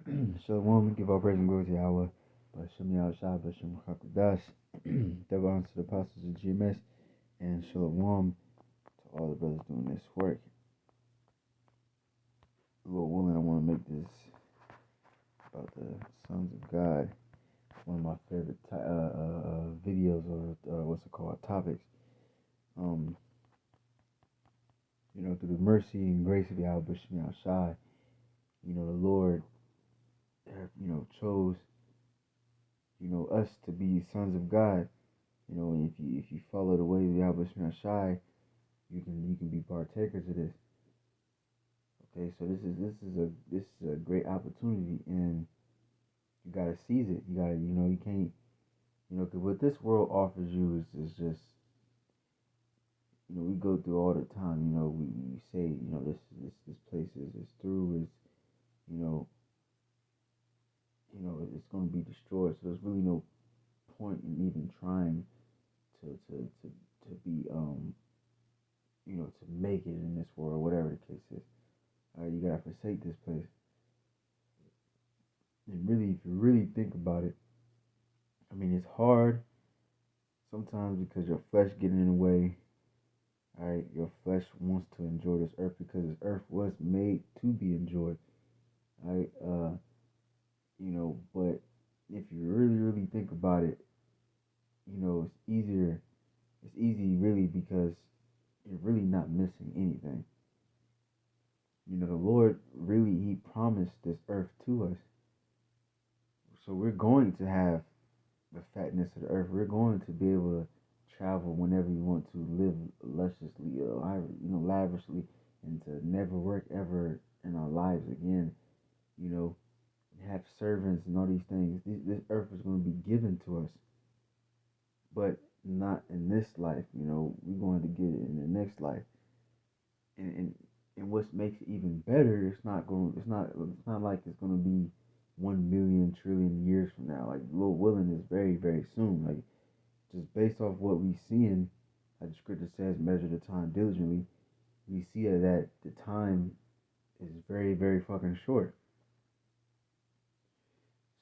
Shalom, give all praise and glory to Yahweh. Bashem Yahushua, Bashem Chakadash. Double honor to the apostles of GMS. And Shalom to all the brothers doing this work. Lord willing, I want to make this about the sons of God. One of my favorite videos or what's it called, topics. Through the mercy and grace of Yahweh Bashem Yahushua, the Lord, chose, us to be sons of God. And if you follow the ways of Yahweh Bashem Yahushua, you can be partakers of this. Okay, so this is a great opportunity, and you gotta seize it. You gotta, you can't, because what this world offers you is just, we go through all the time. We say, this place is through, you know, it's going to be destroyed. So there's really no point in even trying to be, to make it in this world, whatever the case is. You gotta forsake this place. And really, if you really think about it, it's hard sometimes because your flesh getting in the way. All right, your flesh wants to enjoy this earth because this earth was made to be enjoyed. All right, but if you really, really think about it, it's easier. It's easy, really, because you're really not missing anything. The Lord really, He promised this earth to us. So we're going to have the fatness of the earth. We're going to be able to travel whenever we want to, live lusciously, lavishly, and to never work ever in our lives again. Have servants and all these things. This earth is going to be given to us, but not in this life. We're going to get it in the next life. And what makes it even better, it's not like it's going to be 1 million trillion years from now. Like, Lord willing, is very, very soon. Like, just based off what we seeing, like the scripture says, measure the time diligently. We see that the time is very, very fucking short.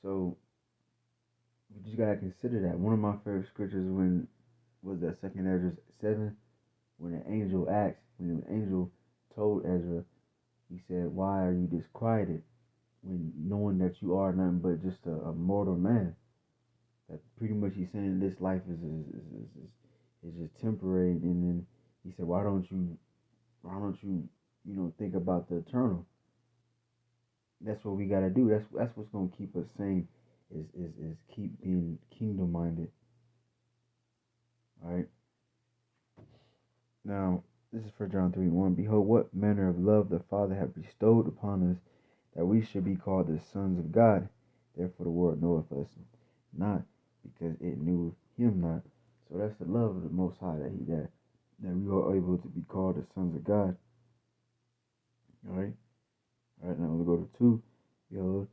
So we just gotta consider that. One of my favorite scriptures was that 2nd Ezra 7, when an angel told Ezra, he said, "Why are you disquieted, when knowing that you are nothing but just a mortal man?" That pretty much he's saying this life is just temporary. And then he said, why don't you think about the eternal? That's what we gotta do. That's what's gonna keep us sane, is keep being kingdom minded. All right. Now this is for John 3:1. Behold, what manner of love the Father hath bestowed upon us, that we should be called the sons of God. Therefore the world knoweth us not, because it knew Him not. So that's the love of the Most High, that we are able to be called the sons of God. All right. Now we'll go to 2. The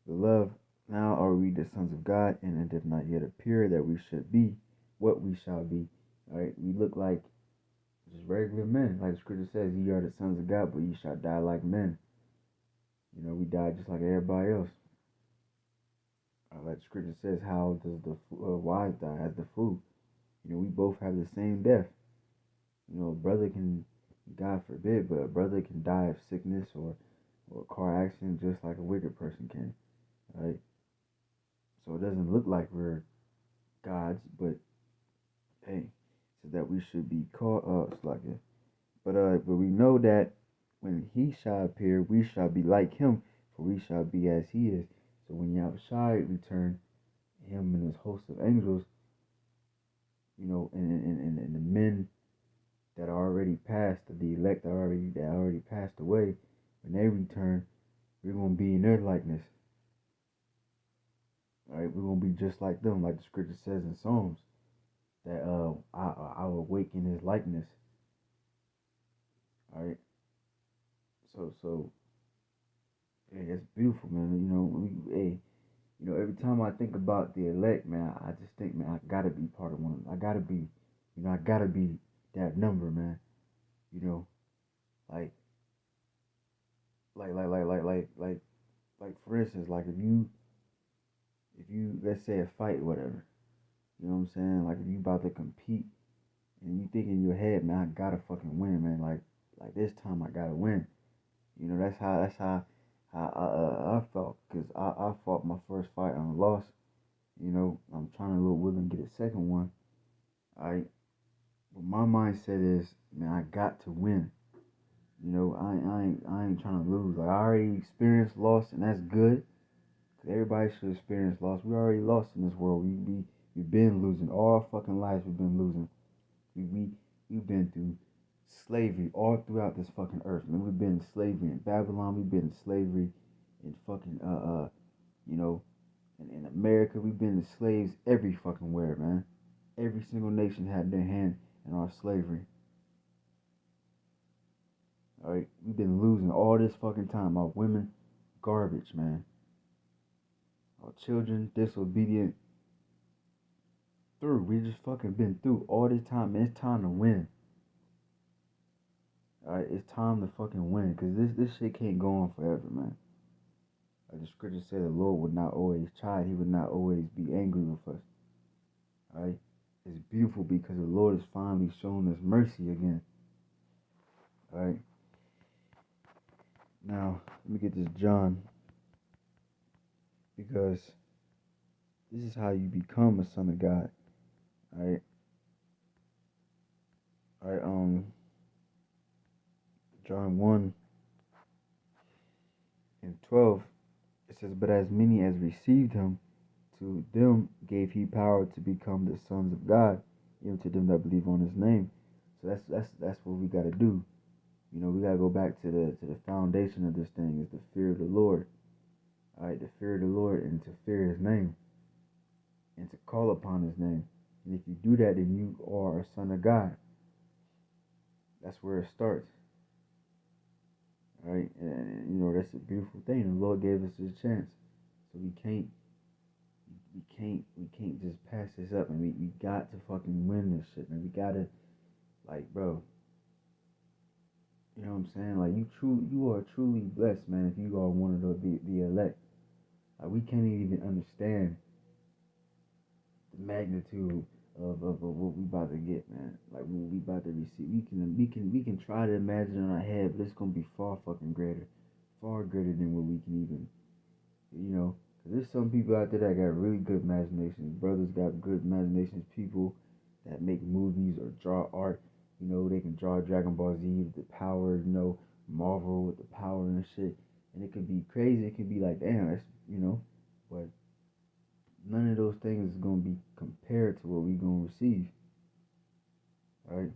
love, now are we the sons of God, and it doth not yet appear that we should be what we shall be. All right. We look like just regular men. Like the scripture says, ye are the sons of God, but ye shall die like men. We die just like everybody else. Like the scripture says, how does the wise die as the fool? We both have the same death. A brother can, God forbid, but a brother can die of sickness or a car accident just like a wicked person can. Right? So it doesn't look like we're gods, but hey, so that we should be called but we know that when He shall appear, we shall be like Him, for we shall be as He is. So when Yahushua return, Him and His host of angels, and the men that are already passed, the elect that already passed away, when they return, we're gonna be in their likeness. All right, we're gonna be just like them, like the scripture says in Psalms, that I will wake in His likeness. All right, so hey, it's beautiful, man. Every time I think about the elect, man, I just think, man, I gotta be part of one of them. I gotta be, I gotta be that number, man. Like, like like for instance, like if you let's say a fight, whatever, you know what I'm saying? Like if you about to compete and you think in your head, man, I gotta fucking win, man. Like this time I gotta win. You know, that's how I felt because I fought my first fight and lost. You know, I'm trying to look willing to get a second one. I But my mindset is, man, I got to win. You know, I ain't trying to lose. Like I already experienced loss, and that's good. 'Cause everybody should experience loss. We already lost in this world. We've been losing all our fucking lives. We've been losing. We we've been through slavery all throughout this fucking earth. Man, we've been in slavery in Babylon. We've been in slavery in fucking you know, in America. We've been slaves every fucking where, man. Every single nation had their hand in our slavery. All right, we've been losing all this fucking time. Our women, garbage, man. Our children, disobedient. Through, we just fucking been through all this time. Man, it's time to win. All right, it's time to fucking win, cause this shit can't go on forever, man. Like the scripture said, the Lord would not always chide. He would not always be angry with us. All right, it's beautiful because the Lord has finally shown us mercy again. All right. Now let me get this John, because this is how you become a son of God. All right. All right. John 1:12. It says, "But as many as received him, to them gave he power to become the sons of God, even to them that believe on his name." So that's what we got to do. You know, we got to go back to the foundation of this thing is the fear of the Lord. All right, the fear of the Lord and to fear his name and to call upon his name. And if you do that, then you are a son of God. That's where it starts. All right, and you know that's a beautiful thing. The Lord gave us this chance, so we can't just pass this up, and we got to fucking win this shit, man. We gotta, like, bro, you know what I'm saying? Like you are truly blessed, man, if you are one of the elect. Like we can't even understand the magnitude of what we about to get, man. Like what we about to receive. We can try to imagine in our head, but it's gonna be far fucking greater, far greater than what we can even, you know. Cause there's some people out there that got really good imaginations. Brothers got good imaginations. People that make movies or draw art, you know, they can draw Dragon Ball Z with the power, you know, Marvel with the power and shit. And it could be crazy. It could be like, damn, that's, you know, but none of those things is gonna be compared to what we gonna receive. All right.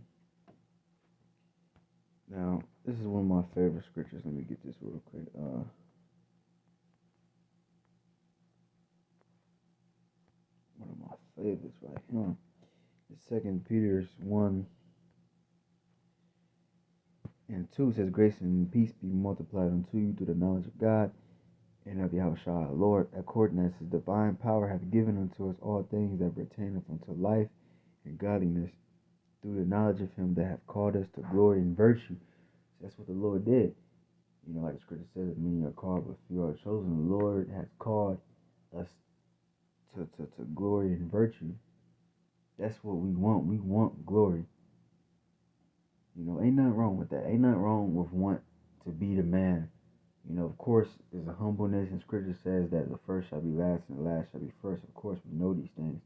Now, this is one of my favorite scriptures. Let me get this real quick. One of my favorites right here. It's Second Peter's 1:2 says, "Grace and peace be multiplied unto you through the knowledge of God and of Yahushua our Lord, according as his divine power hath given unto us all things that pertain unto life and godliness, through the knowledge of him that hath called us to glory and virtue." So that's what the Lord did. You know, like the scripture says, many are called, but few are chosen. The Lord has called us to glory and virtue. That's what we want. We want glory. You know, ain't nothing wrong with that. Ain't nothing wrong with want to be the man. You know, of course, there's a humbleness, and scripture says that the first shall be last and the last shall be first. Of course, we know these things.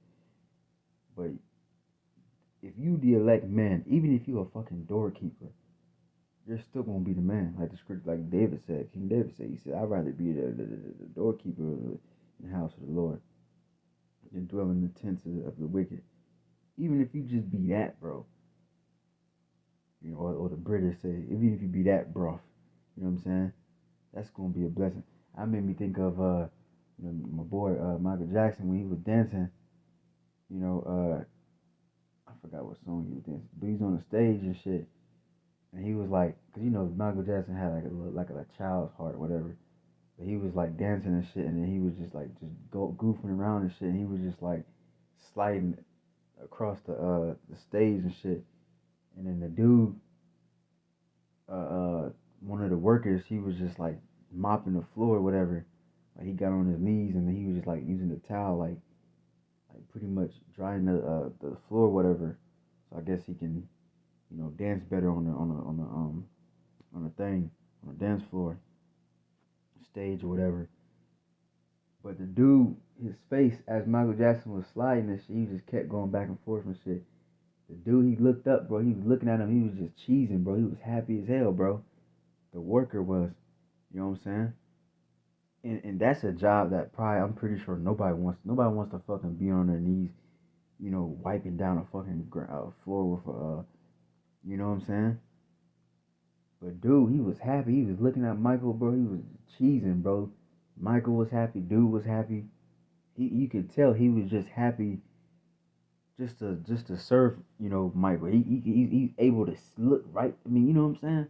But if you the elect man, even if you a fucking doorkeeper, you're still gonna be the man. Like the script, like David said, King David said, he said, "I'd rather be the doorkeeper in the house of the Lord than dwell in the tents of the wicked." Even if you just be that, bro. You know, or the British say, even if you be that broth, you know what I'm saying? That's gonna be a blessing. I made me think of you know, my boy Michael Jackson when he was dancing. You know, I forgot what song he was dancing, but he's on the stage and shit, and he was like, cause you know Michael Jackson had like a child's heart or whatever, but he was like dancing and shit, and then he was just like just goofing around and shit, and he was just like sliding across the stage and shit, and then the dude, uh, uh one of the workers, he was just like mopping the floor or whatever, Like he got on his knees and he was just like using the towel, like pretty much drying the floor, or whatever. So I guess he can, dance better on the thing, on the dance floor, stage or whatever. But the dude, his face as Michael Jackson was sliding and shit, he just kept going back and forth and shit. The dude, he looked up, bro. He was looking at him. He was just cheesing, bro. He was happy as hell, bro. The worker was. You know what I'm saying? And that's a job that probably I'm pretty sure nobody wants to fucking be on their knees, wiping down a fucking floor with a you know what I'm saying? But dude, he was happy. He was looking at Michael, bro. He was cheesing, bro. Michael was happy. Dude was happy. You could tell he was just happy just to serve, Michael. He's able to look right. I mean, you know what I'm saying?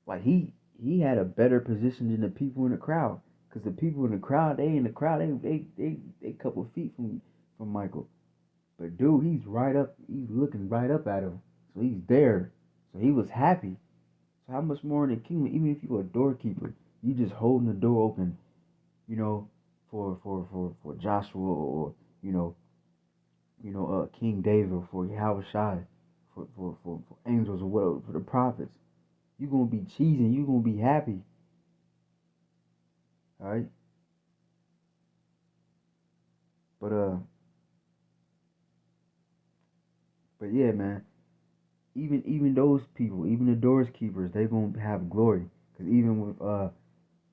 Like he had a better position than the people in the crowd. Cause the people in the crowd, they couple feet from Michael. But dude, he's looking right up at him. So he's there. So he was happy. So how much more in the kingdom, even if you're a doorkeeper, you just holding the door open, you know, for Joshua or, King David or for Yahweh Shai, for angels or whatever, for the prophets. You're gonna be cheesing, you're gonna be happy. Alright? But but yeah, man. Even those people, even the doors keepers, they gonna have glory. Cause even with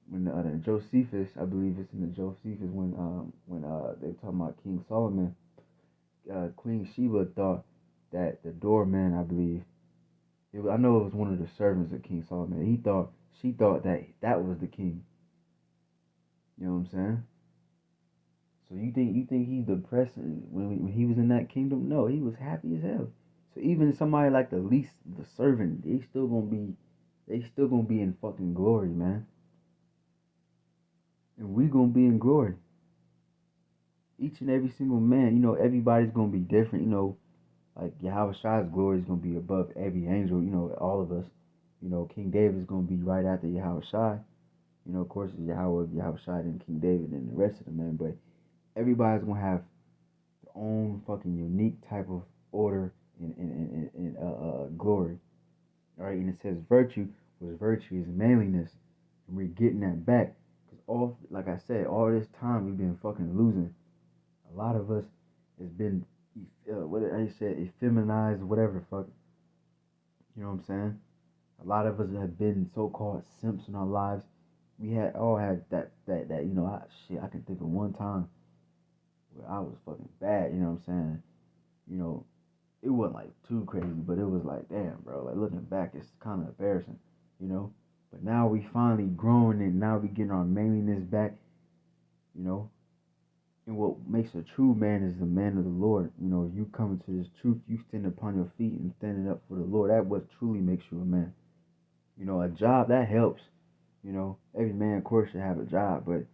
when the Josephus, I believe it's in the Josephus when they talking about King Solomon, Queen Sheba thought that the doorman, I believe, I know it was one of the servants of King Solomon. She thought that that was the king. You know what I'm saying? So you think he's depressed when he was in that kingdom? No, he was happy as hell. So even somebody like the servant, they still gonna be in fucking glory, man. And we gonna be in glory. Each and every single man, everybody's gonna be different, like Yahweh Shai's glory is gonna be above every angel, all of us. King David is gonna be right after Yahweh Shai. Of course it's Yahweh Shai and King David and the rest of the men, but everybody's gonna have their own fucking unique type of order and glory. All right, and it says virtue is manliness, and we're getting that back. Cause like I said, all this time we've been fucking losing. A lot of us has been, what I said, effeminized, whatever the fuck. You know what I'm saying? A lot of us have been so-called simps in our lives. We had all had that. I can think of one time where I was fucking bad. You know what I'm saying? You know, it wasn't like too crazy, but it was like, damn, bro. Like looking back, it's kind of embarrassing. You know. But now we finally growing and now we getting our manliness back. You know, and what makes a true man is the man of the Lord. You come into this truth, you stand upon your feet and standing up for the Lord. That what truly makes you a man. A job that helps. Every man, of course, should have a job, but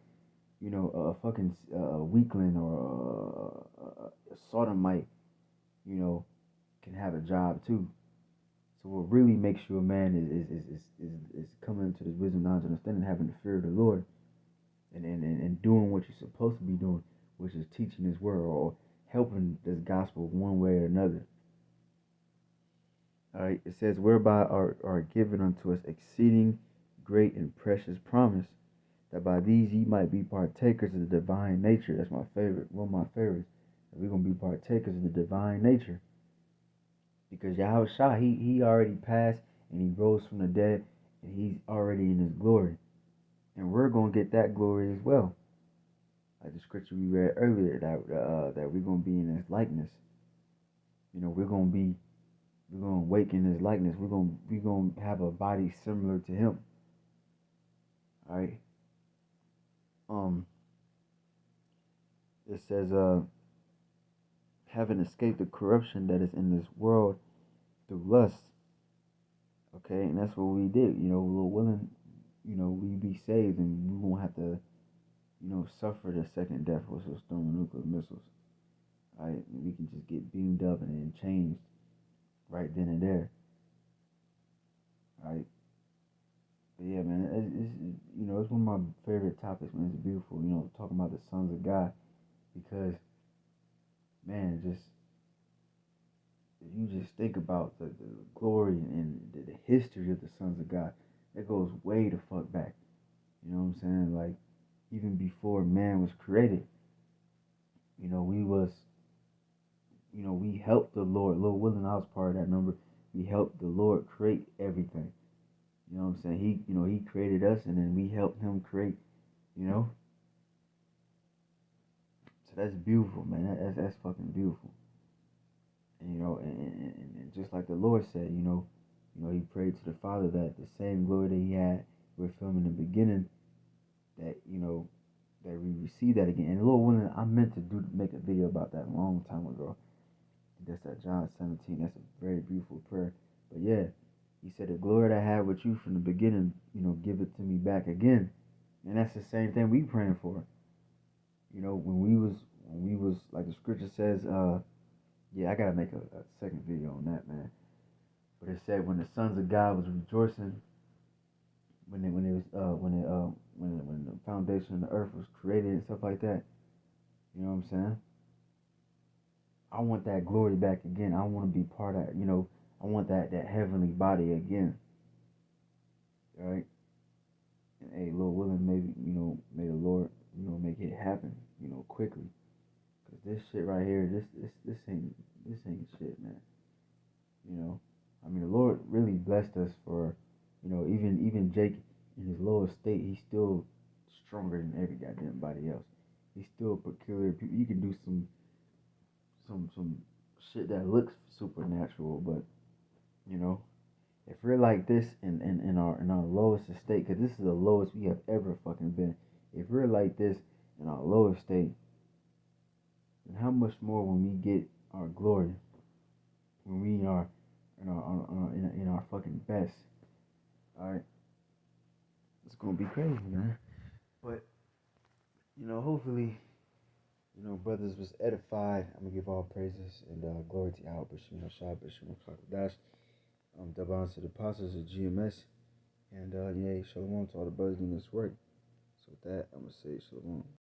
a fucking weakling or a sodomite, can have a job too. So what really makes you a man is coming into this wisdom, knowledge, and understanding, having the fear of the Lord, and doing what you're supposed to be doing, which is teaching His word or helping this gospel one way or another. All right, it says, whereby are given unto us exceeding great and precious promise, that by these ye might be partakers of the divine nature. That's my favorite, one of my favorites. That we're gonna be partakers of the divine nature, because Yahweh Shah, he already passed and he rose from the dead, and he's already in his glory, and we're gonna get that glory as well. Like the scripture we read earlier, that we're gonna be in His likeness. We're gonna wake in His likeness. We're gonna have a body similar to Him. All right. It says, having escaped the corruption that is in this world through lust. Okay, and that's what we did. We're willing. We be saved, and we won't have to, suffer the second death, which was thermonuclear missiles. All right, we can just get beamed up and then changed right then and there. All right. But yeah, man, it's one of my favorite topics, man. It's beautiful, talking about the sons of God because, man, just if you just think about the glory and the history of the sons of God, that goes way the fuck back. You know what I'm saying? Like, even before man was created, we was, we helped the Lord. Lil Will and I was part of that number. We helped the Lord create everything. You know what I'm saying? He created us, and then we helped him create. You know, so that's beautiful, man. That's fucking beautiful. And and just like the Lord said, he prayed to the Father that the same glory that he had with him in the beginning, that that we receive that again. And Lord willing, I meant to make a video about that a long time ago. That's that John 17. That's a very beautiful prayer. But yeah, he said the glory that I had with you from the beginning, give it to me back again. And that's the same thing we praying for. When we was like the scripture says, yeah, I gotta make a second video on that, man. But it said when the sons of God was rejoicing, when the foundation of the earth was created and stuff like that. You know what I'm saying? I want that glory back again. I want to be part of it. I want that heavenly body again. Right? And hey, Lord willing, maybe, may the Lord, make it happen, quickly. Cause this shit right here, this ain't shit, man. I mean, the Lord really blessed us for, even Jake in his lowest state, he's still stronger than every goddamn body else. He's still peculiar. You can do some shit that looks supernatural, but if we're like this in our lowest state, because this is the lowest we have ever fucking been. If we're like this in our lowest state, then how much more when we get our glory, when we are in our fucking best. All right, it's gonna be crazy, man. But hopefully, brothers was edified. I'm gonna give all praises and glory to Yahweh, Bishop Shah, Bishop Dash. Daban to the apostles of GMS, and yeah, shalom to all the brothers doing this work. So with that, I'm gonna say shalom.